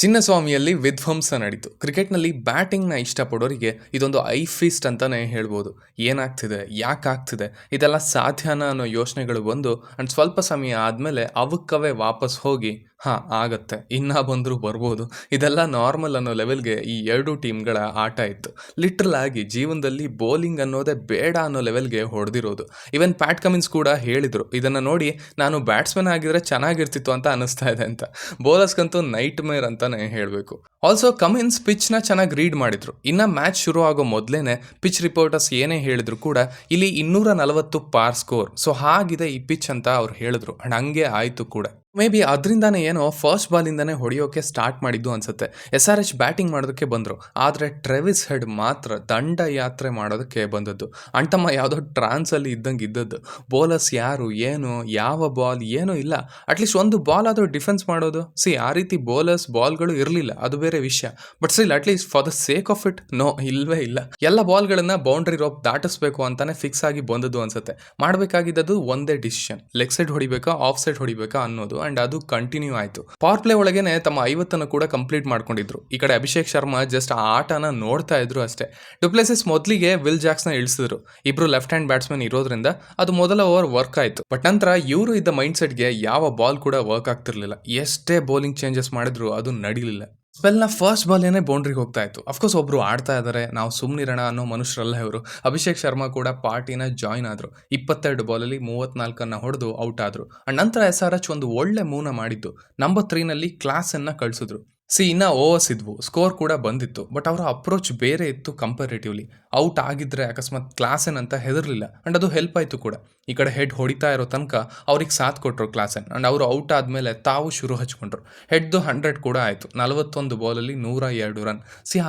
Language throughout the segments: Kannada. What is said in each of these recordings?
ಚಿನ್ನಸ್ವಾಮಿಯಲ್ಲಿ ವಿಧ್ವಂಸ ನಡೀತು. ಕ್ರಿಕೆಟ್ನಲ್ಲಿ ಬ್ಯಾಟಿಂಗ್ನ ಇಷ್ಟಪಡೋರಿಗೆ ಇದೊಂದು ಐ ಫೀಸ್ಟ್ ಅಂತಾನೆ ಹೇಳ್ಬೋದು. ಏನಾಗ್ತಿದೆ, ಯಾಕಾಗ್ತಿದೆ, ಇದೆಲ್ಲ ಸಾಧ್ಯನಾ ಅನ್ನೋ ಯೋಚನೆಗಳು ಬಂದು ಅಂಡ್ ಸ್ವಲ್ಪ ಸಮಯ ಆದಮೇಲೆ ಅವಕ್ಕವೇ ವಾಪಸ್ ಹೋಗಿ ಆಗತ್ತೆ, ಬಂದರೂ ಬರ್ಬೋದು, ಇದೆಲ್ಲ ನಾರ್ಮಲ್ ಅನ್ನೋ ಲೆವೆಲ್ಗೆ ಈ ಎರಡು ಟೀಮ್ಗಳ ಆಟ ಇತ್ತು. ಲಿಟ್ರಲ್ ಆಗಿ ಜೀವನದಲ್ಲಿ ಬೌಲಿಂಗ್ ಅನ್ನೋದೇ ಬೇಡ ಅನ್ನೋ ಲೆವೆಲ್ಗೆ ಹೊಡೆದಿರೋದು. ಈವನ್ ಪ್ಯಾಟ್ ಕಮಿನ್ಸ್ ಕೂಡ ಹೇಳಿದರು, ಇದನ್ನು ನೋಡಿ ನಾನು ಬ್ಯಾಟ್ಸ್ಮನ್ ಆಗಿದ್ರೆ ಚೆನ್ನಾಗಿರ್ತಿತ್ತು ಅಂತ ಅನಿಸ್ತಾ ಇದೆ ಅಂತ. ಬೌಲರ್ಸ್ಗಂತೂ ನೈಟ್ ಮೇರ್ ಅಂತಾನೆ ಹೇಳಬೇಕು. ಆಲ್ಸೋ ಕಮಿನ್ಸ್ ಪಿಚ್ನ ಚೆನ್ನಾಗಿ ರೀಡ್ ಮಾಡಿದ್ರು. ಇನ್ನು ಮ್ಯಾಚ್ ಶುರು ಆಗೋ ಮೊದಲೇನೆ ಪಿಚ್ ರಿಪೋರ್ಟರ್ಸ್ ಏನೇ ಹೇಳಿದ್ರು ಕೂಡ ಇಲ್ಲಿ 240 ಪಾರ್ ಸ್ಕೋರ್, ಸೊ ಹಾಗಿದೆ ಈ ಪಿಚ್ ಅಂತ ಅವ್ರು ಹೇಳಿದ್ರು. ಅಂಡ್ ಹಂಗೆ ಆಯಿತು ಕೂಡ. ಮೇ ಬಿ ಅದರಿಂದಾನೇ ಏನೋ ಫಸ್ಟ್ ಬಾಲಿಂದಾನೇ ಹೊಡೆಯೋಕೆ ಸ್ಟಾರ್ಟ್ ಮಾಡಿದ್ದು ಅನ್ಸುತ್ತೆ. SRH ಬ್ಯಾಟಿಂಗ್ ಮಾಡೋದಕ್ಕೆ ಬಂದರು, ಆದರೆ ಟ್ರೆವಿಸ್ ಹೆಡ್ ಮಾತ್ರ ದಂಡಯಾತ್ರೆ ಮಾಡೋದಕ್ಕೆ ಬಂದದ್ದು. ಅಣ್ತಮ್ಮ ಯಾವುದೋ ಟ್ರಾನ್ಸಲ್ಲಿ ಇದ್ದಂಗೆ ಇದ್ದದ್ದು. ಬೌಲರ್ಸ್ ಯಾರು, ಏನು, ಯಾವ ಬಾಲ್ ಏನೂ ಇಲ್ಲ. ಅಟ್ಲೀಸ್ಟ್ ಒಂದು ಬಾಲ್ ಆದರೂ ಡಿಫೆನ್ಸ್ ಮಾಡೋದು. ಆ ರೀತಿ ಬಾಲ್ಗಳು ಇರಲಿಲ್ಲ, ಅದು ಬೇರೆ ವಿಷಯ. But still at least for the sake of it ಇಲ್ವೇ ಇಲ್ಲ. ಎಲ್ಲ ಬಾಲ್ಗಳನ್ನ ಬೌಂಡ್ರಿ ರೋಪ್ ದಾಟಿಸ್ಬೇಕು ಅಂತಾನೆ ಫಿಕ್ಸ್ ಆಗಿ ಬಂದದ್ದು ಅನ್ಸುತ್ತೆ. ಮಾಡಬೇಕಾಗಿದ್ದು ಒಂದೇ ಡಿಸಿಷನ್, ಲೆಗ್ ಸೈಡ್ ಹೊಡಿಬೇಕಾ ಆಫ್ ಸೈಡ್ ಹೊಡಿಬೇಕಾ ಅನ್ನೋದು. ಅಂಡ್ ಅದು ಕಂಟಿನ್ಯೂ ಆಯಿತು. ಪವರ್ ಪ್ಲೇ ಒಳಗೇನೆ ತಮ್ಮ 50 ಕೂಡ ಕಂಪ್ಲೀಟ್ ಮಾಡ್ಕೊಂಡಿದ್ರು. ಈ ಕಡೆ ಅಭಿಷೇಕ್ ಶರ್ಮಾ ಜಸ್ಟ್ ಆ ಆಟನ ನೋಡ್ತಾ ಇದ್ರು ಅಷ್ಟೇ. ಡುಪ್ಲೆಸಿಸ್ ಮೊದಲಿಗೆ ವಿಲ್ ಜಾಕ್ಸ್ನ ಇಳಿಸಿದ್ರು. ಇಬ್ರು ಲೆಫ್ಟ್ ಹ್ಯಾಂಡ್ ಬ್ಯಾಟ್ಸ್ಮನ್ ಇರೋದ್ರಿಂದ ಅದು ಮೊದಲ ಓವರ್ ವರ್ಕ್ ಆಯಿತು. ಬಟ್ ನಂತರ ಇವರು ಇದ್ದ ಮೈಂಡ್ ಸೆಟ್ಗೆ ಯಾವ ಬಾಲ್ ಕೂಡ ವರ್ಕ್ ಆಗ್ತಿರ್ಲಿಲ್ಲ. ಎಷ್ಟೇ ಬೌಲಿಂಗ್ ಚೇಂಜಸ್ ಮಾಡಿದ್ರು ಅದು ನಡೀಲಿಲ್ಲ. ಸ್ಪೆಲ್ನ ಫಸ್ಟ್ ಬಾಲ್ ಏನೇ ಬೌಂಡ್ರಿಗೆ ಹೋಗ್ತಾ ಇತ್ತು. ಅಫ್ಕೋರ್ಸ್ ಒಬ್ರು ಆಡ್ತಾ ಇದ್ದಾರೆ, ನಾವು ಸುಮ್ಮನಿರೋಣ ಅನ್ನೋ ಮನುಷ್ಯರಲ್ಲ ಇವರು. ಅಭಿಷೇಕ್ ಶರ್ಮಾ ಕೂಡ ಪಾರ್ಟಿನ ಜಾಯ್ನ್ ಆದರು. 22 ಬಾಲಲ್ಲಿ 34 ಹೊಡೆದು ಔಟ್ ಆದರು. ಅಂಡ್ ನಂತರ SRH ಒಂದು ಒಳ್ಳೆ ಮೂವ್ನ ಮಾಡಿದ್ದು. ನಂಬರ್ 3ನಲ್ಲಿ ಕ್ಲಾಸನ್ನು ಕಳಿಸಿದ್ರು. ಇನ್ನ ಓವರ್ಸ್ ಇದ್ವು, ಸ್ಕೋರ್ ಕೂಡ ಬಂದಿತ್ತು. ಬಟ್ ಅವರ ಅಪ್ರೋಚ್ ಬೇರೆ ಇತ್ತು ಕಂಪೇರೇಟಿವ್ಲಿ. ಔಟ್ ಆಗಿದ್ರೆ ಅಕಸ್ಮಾತ್ ಕ್ಲಾಸನ್ ಅಂತ ಹೆದರ್ಲಿಲ್ಲ. ಅಂಡ್ ಅದು ಹೆಲ್ಪ್ ಆಯಿತು ಕೂಡ. ಈ ಕಡೆ ಹೆಡ್ ಹೊಡಿತಾ ಇರೋ ತನಕ ಅವ್ರಿಗೆ ಸಾಥ್ ಕೊಟ್ಟರು ಕ್ಲಾಸನ್. ಅಂಡ್ ಅವರು ಔಟ್ ಆದಮೇಲೆ ತಾವು ಶುರು ಹಚ್ಕೊಂಡ್ರು. ಹೆಡ್ದು 100 ಕೂಡ ಆಯಿತು. 41 ಬಾಲಲ್ಲಿ 102 ರನ್.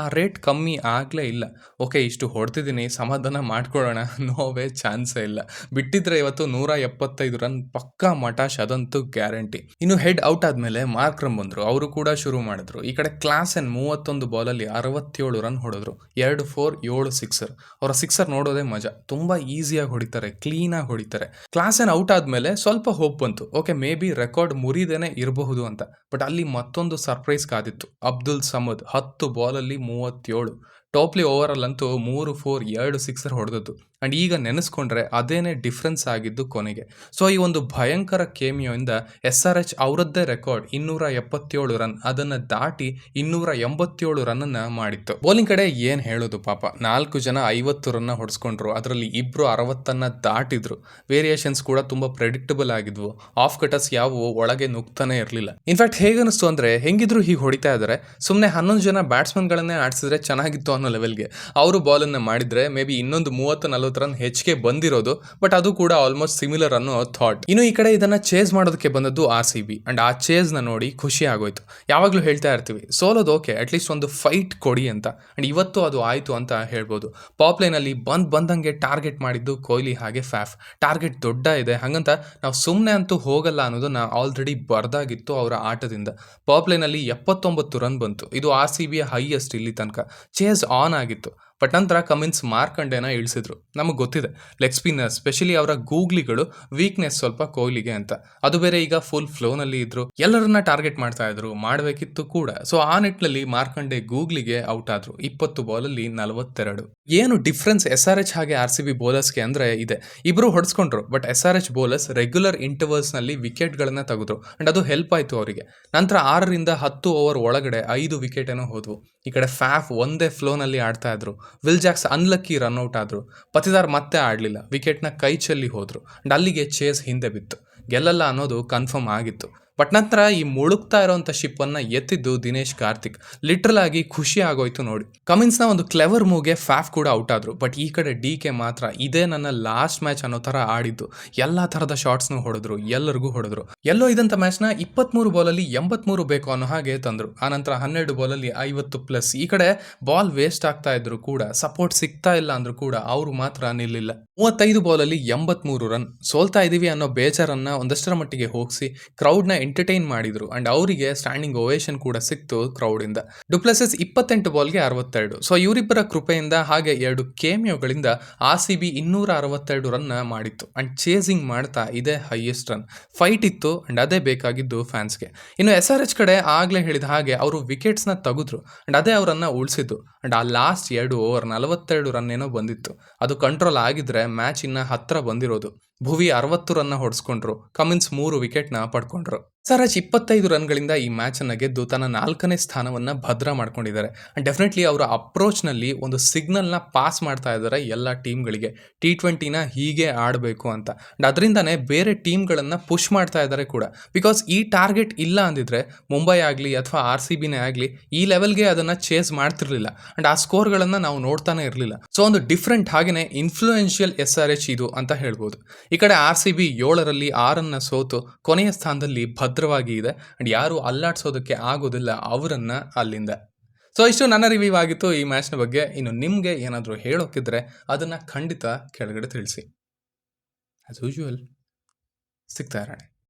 ಆ ರೇಟ್ ಕಮ್ಮಿ ಆಗಲೇ ಇಲ್ಲ. ಓಕೆ, ಇಷ್ಟು ಹೊಡ್ತಿದ್ದೀನಿ, ಸಮಾಧಾನ ಮಾಡ್ಕೊಳ್ಳೋಣ, ನೋವೇ ಚಾನ್ಸೇ ಇಲ್ಲ. ಬಿಟ್ಟಿದ್ರೆ ಇವತ್ತು 175 ರನ್ ಪಕ್ಕಾ ಮಟಾಶ್, ಅದಂತೂ ಗ್ಯಾರಂಟಿ. ಇನ್ನು ಹೆಡ್ ಔಟ್ ಆದಮೇಲೆ ಮಾರ್ಕ್ರಮ್ ಬಂದರು, ಅವರು ಕೂಡ ಶುರು ಮಾಡಿದ್ರು. ಈ ಕಡೆ ಕ್ಲಾಸನ್ 31 ಬಾಲಲ್ಲಿ 67 ರನ್ ಹೊಡೆದ್ರು. 2 4 7 ಸಿಕ್ಸರ್. ಅವರ ಸಿಕ್ಸರ್ ನೋಡೋದೇ ಮಜಾ. ತುಂಬಾ ಈಸಿಯಾಗಿ ಹೊಡಿತಾರೆ, ಕ್ಲೀನಾಗಿ ಹೊಡಿತಾರೆ. ಕ್ಲಾಸನ್ ಔಟ್ ಆದಮೇಲೆ ಸ್ವಲ್ಪ ಹೋಪ್ ಬಂತು. ಓಕೆ, ಮೇ ಬಿ ರೆಕಾರ್ಡ್ ಮುರಿದೇನೆ ಇರಬಹುದು ಅಂತ. ಬಟ್ ಅಲ್ಲಿ ಮತ್ತೊಂದು ಸರ್ಪ್ರೈಸ್ ಕಾದಿತ್ತು. ಅಬ್ದುಲ್ ಸಮದ್ 10 ಬಾಲಲ್ಲಿ 37. ಟಾಪ್ಲಿ ಓವರಲ್ಲಂತೂ 3 4 2 ಸಿಕ್ಸರ್ ಹೊಡೆದದ್ದು. ಅಂಡ್ ಈಗ ನೆನೆಸ್ಕೊಂಡ್ರೆ ಅದೇನೇ ಡಿಫ್ರೆನ್ಸ್ ಆಗಿದ್ದು ಕೊನೆಗೆ. ಸೊ ಈ ಒಂದು ಭಯಂಕರ ಕೇಮಿಯೋಯಿಂದ SRH ಅವರದ್ದೇ ರೆಕಾರ್ಡ್ 277 ರನ್ ಅದನ್ನು ದಾಟಿ 287 ರನ್ನನ್ನು ಮಾಡಿತ್ತು. ಬೌಲಿಂಗ್ ಕಡೆ ಏನು ಹೇಳೋದು, ಪಾಪ 4 ಜನ 50 ರನ್ನ ಹೊಡೆಸ್ಕೊಂಡ್ರು. ಅದರಲ್ಲಿ ಇಬ್ರು 60 ದಾಟಿದ್ರು. ವೇರಿಯೇಷನ್ಸ್ ಕೂಡ ತುಂಬಾ ಪ್ರೆಡಿಕ್ಟಬಲ್ ಆಗಿದ್ವು. ಆಫ್ ಕಟರ್ಸ್ ಯಾವುವು ಒಳಗೆ ನುಗ್ತಾನೆ ಇರಲಿಲ್ಲ. ಇನ್ಫ್ಯಾಕ್ಟ್ ಹೇಗನಿಸ್ತು ಅಂದ್ರೆ, ಹೆಂಗಿದ್ರು ಹೀಗೆ ಹೊಡಿತಾ ಇದ್ದಾರೆ, ಸುಮ್ಮನೆ 11 ಜನ ಬ್ಯಾಟ್ಸ್ಮನ್ಗಳನ್ನೇ ಆಡಿಸಿದ್ರೆ ಚೆನ್ನಾಗಿತ್ತು ಅನ್ನೋ ಲೆವೆಲ್ಗೆ ಅವರು ಬಾಲನ್ನು ಮಾಡಿದ್ರೆ ಮೇ ಬಿ ಇನ್ನೊಂದು 30-40 ರನ್ ಹೆಚ್ಚಿಗೆ ಬಂದಿರೋದು. ಬಟ್ ಅದು ಕೂಡ ಆಲ್ಮೋಸ್ಟ್ ಸಿಮಿಲರ್ ಅನ್ನೋ ಥಾಟ್. ಇನ್ನು ಈ ಕಡೆ ಇದನ್ನ ಚೇಸ್ ಮಾಡೋದಕ್ಕೆ ಬಂದದ್ದು RCB. ಅಂಡ್ ಆ ಚೇಸ್ನ ನೋಡಿ ಖುಷಿ ಆಗೋಯ್ತು. ಯಾವಾಗಲೂ ಹೇಳ್ತಾ ಇರ್ತೀವಿ, ಸೋಲೋದು ಓಕೆ, ಅಟ್ಲೀಸ್ಟ್ ಒಂದು ಫೈಟ್ ಕೊಡಿ ಅಂತ. ಅಂಡ್ ಇವತ್ತು ಅದು ಆಯಿತು ಅಂತ ಹೇಳ್ಬೋದು. ಪಾಪ್ ಲೈನಲ್ಲಿ ಬಂದಂಗೆ ಟಾರ್ಗೆಟ್ ಮಾಡಿದ್ದು ಕೊಹ್ಲಿ ಹಾಗೆ ಫ್ಯಾಫ್. ಟಾರ್ಗೆಟ್ ದೊಡ್ಡ ಇದೆ, ಹಾಗಂತ ನಾವು ಸುಮ್ಮನೆ ಅಂತೂ ಹೋಗಲ್ಲ ಅನ್ನೋದನ್ನ ಆಲ್ರೆಡಿ ಬರ್ದಾಗಿತ್ತು ಅವರ ಆಟದಿಂದ. ಪಾಪ್ ಲೈನಲ್ಲಿ 79 ರನ್ ಬಂತು. ಇದು RCBಯ ಹೈಯೆಸ್ಟ್ ಇಲ್ಲಿ ತನಕ. ಚೇಸ್ ಆನ್ ಆಗಿತ್ತು. ಬಟ್ ನಂತರ ಕಮಿನ್ಸ್ ಮಾರ್ಕಂಡೇನ ಇಳಿಸಿದ್ರು. ನಮಗೆ ಗೊತ್ತಿದೆ, ಲೆಗ್ ಸ್ಪಿನ್ನರ್ ಸ್ಪೆಷಲಿ ಅವರ ಗೂಗ್ಲಿಗಳು ವೀಕ್ನೆಸ್ ಸ್ವಲ್ಪ ಕೊಹ್ಲಿಗೆ ಅಂತ. ಅದು ಬೇರೆ ಈಗ ಫುಲ್ ಫ್ಲೋನಲ್ಲಿ ಇದ್ರು, ಎಲ್ಲರನ್ನ ಟಾರ್ಗೆಟ್ ಮಾಡ್ತಾ ಇದ್ರು, ಮಾಡಬೇಕಿತ್ತು ಕೂಡ. ಸೊ ಆ ನಿಟ್ಟಿನಲ್ಲಿ ಮಾರ್ಕಂಡೆ ಗೂಗ್ಲಿಗೆ ಔಟ್ ಆದ್ರು. 20 ಬಾಲಲ್ಲಿ 42. ಏನು ಡಿಫ್ರೆನ್ಸ್ SRH ಹಾಗೆ RCB ಬೌಲರ್ಸ್ಗೆ ಅಂದ್ರೆ ಇದೆ, ಇಬ್ರು ಹೊಡೆಸ್ಕೊಂಡ್ರು. ಬಟ್ SRH ಬೌಲರ್ಸ್ ರೆಗ್ಯುಲರ್ ಇಂಟರ್ವಲ್ಸ್ ನಲ್ಲಿ ವಿಕೆಟ್ ಗಳನ್ನ ತೆಗೆದ್ರು. ಅಂಡ್ ಅದು ಹೆಲ್ಪ್ ಆಯ್ತು ಅವರಿಗೆ. ನಂತರ 6ರಿಂದ 10 ಓವರ್ ಒಳಗಡೆ 5 ವಿಕೆಟ್ ಏನೋ ಹೋದ್ವು. ಈ ಕಡೆ ಫ್ಯಾಫ್ ಒಂದೇ ಫ್ಲೋನಲ್ಲಿ ಆಡ್ತಾ ಇದ್ರು. ವಿಲ್ ಜಾಕ್ಸ್ ಅನ್ಲಕ್ಕಿ ರನ್ಔಟ್ ಆದ್ರು. ಪತಿದಾರ್ ಮತ್ತೆ ಆಡಲಿಲ್ಲ, ವಿಕೆಟ್ನ ಕೈ ಚೆಲ್ಲಿ ಹೋದ್ರು. ಅಂಡ್ ಅಲ್ಲಿಗೆ ಚೇಸ್ ಹಿಂದೆ ಬಿತ್ತು. ಗೆಲ್ಲಲ್ಲ ಅನ್ನೋದು ಕನ್ಫರ್ಮ್ ಆಗಿತ್ತು. ಬಟ್ ನಂತರ ಈ ಮುಳುಗ್ತಾ ಇರೋಂಥ ಶಿಪ್ಪನ್ನು ಎತ್ತಿದ್ದು ದಿನೇಶ್ ಕಾರ್ತಿಕ್. ಲಿಟ್ರಲ್ ಆಗಿ ಖುಷಿ ಆಗೋಯ್ತು ನೋಡಿ. ಕಮಿನ್ಸ್ನ ಒಂದು ಕ್ಲೆವರ್ ಮೂವ್ಗೆ ಫ್ಯಾಫ್ ಕೂಡ ಔಟ್ ಆದ್ರು. ಬಟ್ ಈ ಕಡೆ DK ಮಾತ್ರ ಇದೇ ನನ್ನ ಲಾಸ್ಟ್ ಮ್ಯಾಚ್ ಅನ್ನೋ ಥರ ಆಡಿದ್ದು. ಎಲ್ಲ ಥರದ ಶಾಟ್ಸ್ನು ಹೊಡೆದ್ರು, ಎಲ್ಲರಿಗೂ ಹೊಡೆದ್ರು. ಎಲ್ಲೋ ಇದಂಥ ಮ್ಯಾಚ್ನ 23 ಬಾಲಲ್ಲಿ 83 ಬೇಕು ಅನ್ನೋ ಹಾಗೆ ತಂದರು. ಆನಂತರ 12 ಬಾಲಲ್ಲಿ 50+. ಈ ಕಡೆ ಬಾಲ್ ವೇಸ್ಟ್ ಆಗ್ತಾ ಇದ್ರು ಕೂಡ, ಸಪೋರ್ಟ್ ಸಿಗ್ತಾ ಇಲ್ಲ ಅಂದ್ರೂ ಕೂಡ ಅವರು ಮಾತ್ರ ನಿಲ್ಲಿಲ್ಲ. 35 ಬಾಲಲ್ಲಿ 83 ರನ್. ಸೋಲ್ತಾ ಇದೀವಿ ಅನ್ನೋ ಬೇಜಾರನ್ನ ಒಂದಷ್ಟರ ಮಟ್ಟಿಗೆ ಹೋಗಿಸಿ ಕ್ರೌಡ್ನ ಎಂಟರ್ಟೈನ್ ಮಾಡಿದ್ರು ಅಂಡ್ ಅವರಿಗೆ ಸ್ಟ್ಯಾಂಡಿಂಗ್ ಓವೇಷನ್ ಕೂಡ ಸಿಕ್ತು ಕ್ರೌಡ್ ಇಂದ. ಡುಪ್ಲೆಸಿಸ್ 28 ಬಾಲ್ಗೆ 62. ಸೊ ಇವರಿಬ್ಬರ ಕೃಪೆಯಿಂದ ಹಾಗೆ 2 ಕೇಮಿಯೋಗಳಿಂದ RCB 262 ರನ್ ಮಾಡಿತ್ತು ಅಂಡ್ ಚೇಸಿಂಗ್ ಮಾಡ್ತಾ ಇದೇ ಹೈಯೆಸ್ಟ್ ರನ್ ಫೈಟ್ ಇತ್ತು ಅಂಡ್ ಅದೇ ಬೇಕಾಗಿದ್ದು ಫ್ಯಾನ್ಸ್ಗೆ. ಇನ್ನು SRH ಕಡೆ ಆಗ್ಲೇ ಹೇಳಿದ ಹಾಗೆ ಅವರು ವಿಕೆಟ್ಸ್ನ ತೆಗೆದ್ರು ಅಂಡ್ ಅದೇ ಅವರನ್ನ ಉಳಿಸಿದ್ದು ಅಂಡ್ ಆ ಲಾಸ್ಟ್ 2 ಓವರ್ 42 ರನ್ ಏನೋ ಬಂದಿತ್ತು. ಅದು ಕಂಟ್ರೋಲ್ ಆಗಿದ್ರೆ ಮ್ಯಾಚ್ ಇನ್ನ ಹತ್ರ ಬಂದಿರೋದು. ಭುವಿ 60 ರನ್ನ ಹೊಡೆಸ್ಕೊಂಡ್ರು, ಕಮಿನ್ಸ್ 3 ವಿಕೆಟ್ನ ಪಡ್ಕೊಂಡ್ರು. SRH 25 ರನ್ಗಳಿಂದ ಈ ಮ್ಯಾಚ್ ಅನ್ನ ಗೆದ್ದು ತನ್ನ 4ನೇ ಸ್ಥಾನವನ್ನ ಭದ್ರ ಮಾಡ್ಕೊಂಡಿದ್ದಾರೆ. ಅಂಡ್ ಡೆಫಿನೆಟ್ಲಿ ಅವರ ಅಪ್ರೋಚ್ ನಲ್ಲಿ ಒಂದು ಸಿಗ್ನಲ್ ನ ಪಾಸ್ ಮಾಡ್ತಾ ಇದ್ದಾರೆ ಎಲ್ಲ ಟೀಮ್ಗಳಿಗೆ, T20ನ ಹೀಗೆ ಆಡಬೇಕು ಅಂತ. ಅಂಡ್ ಅದರಿಂದಾನೇ ಬೇರೆ ಟೀಮ್ಗಳನ್ನ ಪುಷ್ ಮಾಡ್ತಾ ಇದ್ದಾರೆ ಕೂಡ. ಬಿಕಾಸ್ ಈ ಟಾರ್ಗೆಟ್ ಇಲ್ಲ ಅಂದಿದ್ರೆ ಮುಂಬೈ ಆಗಲಿ ಅಥವಾ RCBನೇ ಆಗಲಿ ಈ ಲೆವೆಲ್ಗೆ ಅದನ್ನ ಚೇಸ್ ಮಾಡ್ತಿರ್ಲಿಲ್ಲ ಅಂಡ್ ಆ ಸ್ಕೋರ್ಗಳನ್ನ ನಾವು ನೋಡ್ತಾನೆ ಇರಲಿಲ್ಲ. ಸೊ ಒಂದು ಡಿಫ್ರೆಂಟ್ ಹಾಗೇನೆ ಇನ್ಫ್ಲೂಯೆನ್ಷಿಯಲ್ SRH ಇದು ಅಂತ ಹೇಳ್ಬೋದು. ಈ ಕಡೆ RCB 7ರಲ್ಲಿ 6 ಸೋತು ಕೊನೆಯ ಸ್ಥಾನದಲ್ಲಿ ಭದ್ರವಾಗಿ ಇದೆ ಅಂಡ್ ಯಾರು ಅಲ್ಲಾಡ್ಸೋದಕ್ಕೆ ಆಗೋದಿಲ್ಲ ಅವರನ್ನ ಅಲ್ಲಿಂದ. ಸೊ ಇಷ್ಟು ನನ್ನ ರಿವ್ಯೂ ಆಗಿತ್ತು ಈ ಮ್ಯಾಚ್ನ ಬಗ್ಗೆ. ಇನ್ನು ನಿಮಗೆ ಏನಾದರೂ ಹೇಳೋಕ್ಕಿದ್ರೆ ಅದನ್ನ ಖಂಡಿತ ಕೆಳಗಡೆ ತಿಳಿಸಿ. ಆಸ್ ಯೂಶುವಲ್ ಸಿಗ್ತಾ ಇರೋಣ.